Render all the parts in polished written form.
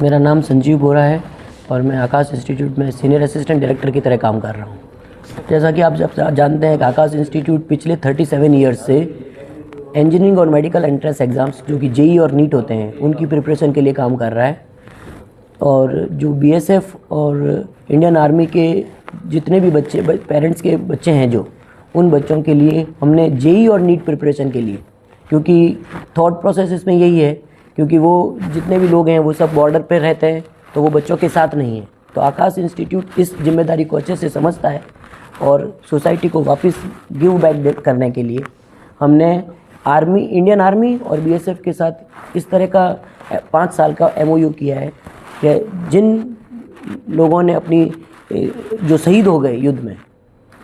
मेरा नाम संजीव बोरा है और मैं आकाश इंस्टीट्यूट में सीनियर असिस्टेंट डायरेक्टर की तरह काम कर रहा हूँ। जैसा कि आप सब जानते हैं कि आकाश इंस्टीट्यूट पिछले 37 ईयर्स से इंजीनियरिंग और मेडिकल एंट्रेंस एग्ज़ाम्स जो कि जेई और नीट होते हैं उनकी प्रिपरेशन के लिए काम कर रहा है। और जो बीएसएफ और इंडियन आर्मी के जितने भी बच्चे पेरेंट्स के बच्चे हैं जो उन बच्चों के लिए हमने जेई और नीट प्रिपरेशन के लिए, क्योंकि थॉट प्रोसेस इसमें यही है, क्योंकि वो जितने भी लोग हैं वो सब बॉर्डर पर रहते हैं तो वो बच्चों के साथ नहीं है। तो आकाश इंस्टीट्यूट इस जिम्मेदारी को अच्छे से समझता है और सोसाइटी को वापस गिव बैक करने के लिए हमने इंडियन आर्मी और बीएसएफ के साथ इस तरह का 5 साल का एमओयू किया है कि जिन लोगों ने अपनी जो शहीद हो गए युद्ध में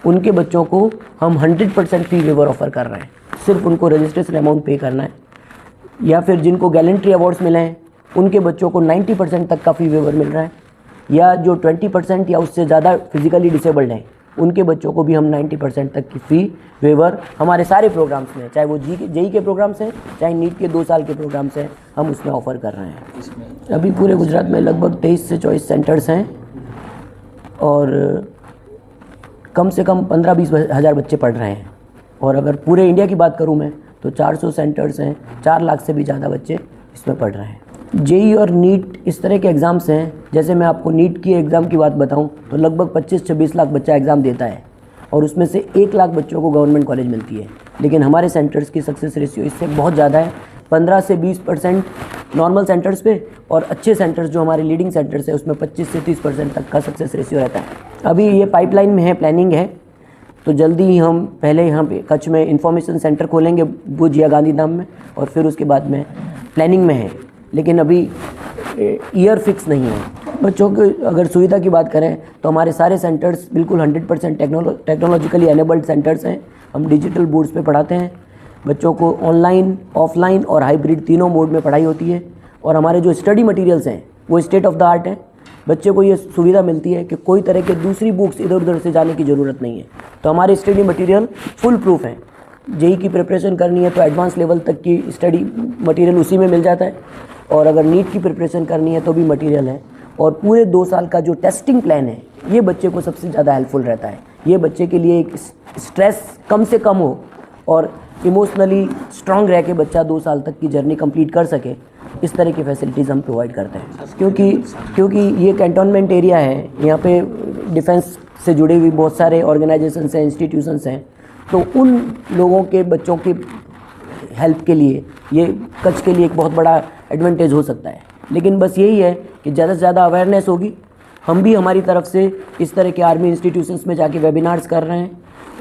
उनके बच्चों को हम 100% फी वेवर ऑफ़र कर रहे हैं। सिर्फ उनको रजिस्ट्रेशन अमाउंट पे करना है, या फिर जिनको गैलेंट्री अवार्ड्स मिले हैं उनके बच्चों को 90% तक का फी वेवर मिल रहा है, या जो 20% या उससे ज़्यादा फिजिकली डिसेबल्ड हैं उनके बच्चों को भी हम 90% तक की फ़ी वेवर हमारे सारे प्रोग्राम्स में, चाहे वो जेई के प्रोग्राम्स हैं चाहे नीट के 2 साल के प्रोग्राम्स हैं, हम उसमें ऑफ़र कर रहे हैं। अभी पूरे गुजरात में लगभग 23 से 24 सेंटर्स हैं और कम से कम 15-20 हज़ार बच्चे पढ़ रहे हैं। और अगर पूरे इंडिया की बात करूं मैं तो 400 सेंटर्स हैं, 4 लाख से भी ज़्यादा बच्चे इसमें पढ़ रहे हैं। जेई और नीट इस तरह के एग्ज़ाम्स हैं, जैसे मैं आपको नीट की एग्ज़ाम की बात बताऊं तो लगभग 25-26 लाख बच्चा एग्ज़ाम देता है और उसमें से 1 लाख बच्चों को गवर्नमेंट कॉलेज मिलती है। लेकिन हमारे सेंटर्स की सक्सेस रेशियो इससे बहुत ज़्यादा है, 15 से 20% नॉर्मल सेंटर्स पे, और अच्छे सेंटर्स जो हमारे लीडिंग सेंटर्स है उसमें 25 से 30% तक का सक्सेस रेशियो रहता है। अभी ये पाइपलाइन में है, प्लानिंग है, तो जल्दी ही हम पहले यहाँ पे कच्छ में इंफॉर्मेशन सेंटर खोलेंगे भुज या गांधीधाम में, और फिर उसके बाद में प्लानिंग में है, लेकिन अभी ईयर फिक्स नहीं है। बच्चों की अगर सुविधा की बात करें तो हमारे सारे सेंटर्स बिल्कुल 100% टेक्नोलॉजिकली एनेबल्ड सेंटर्स हैं। हम डिजिटल बोर्ड्स पे पढ़ाते हैं बच्चों को, ऑनलाइन, ऑफलाइन और हाइब्रिड तीनों मोड में पढ़ाई होती है। और हमारे जो स्टडी मटेरियल्स हैं वो स्टेट ऑफ द आर्ट हैं। बच्चे को ये सुविधा मिलती है कि कोई तरह के दूसरी बुक्स इधर उधर से जाने की ज़रूरत नहीं है। तो हमारे स्टडी मटेरियल फुल प्रूफ हैं। जेई की प्रिपरेशन करनी है तो एडवांस लेवल तक की स्टडी मटेरियल उसी में मिल जाता है, और अगर नीट की प्रिपरेशन करनी है तो भी मटेरियल है। और पूरे 2 साल का जो टेस्टिंग प्लान है ये बच्चे को सबसे ज़्यादा हेल्पफुल रहता है। ये बच्चे के लिए एक स्ट्रेस कम से कम हो और इमोशनली स्ट्रांग रह के बच्चा 2 साल तक की जर्नी कंप्लीट कर सके, इस तरह की फैसिलिटीज़ हम प्रोवाइड करते हैं। क्योंकि ये कैंटोनमेंट एरिया है, यहाँ पे डिफेंस से जुड़े हुए बहुत सारे ऑर्गेनाइजेशंस हैं, इंस्टीट्यूशंस हैं, तो उन लोगों के बच्चों की हेल्प के लिए ये कच्छ के लिए एक बहुत बड़ा एडवांटेज हो सकता है। लेकिन बस यही है कि ज़्यादा से ज़्यादा अवेयरनेस होगी। हम भी हमारी तरफ से इस तरह के आर्मी इंस्टीट्यूशंस में जाके वेबिनार्स कर रहे हैं,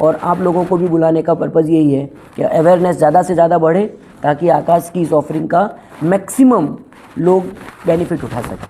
और आप लोगों को भी बुलाने का पर्पज़ यही है कि अवेयरनेस ज़्यादा से ज़्यादा बढ़े ताकि आकाश की इस ऑफरिंग का मैक्सिमम लोग बेनिफिट उठा सकें।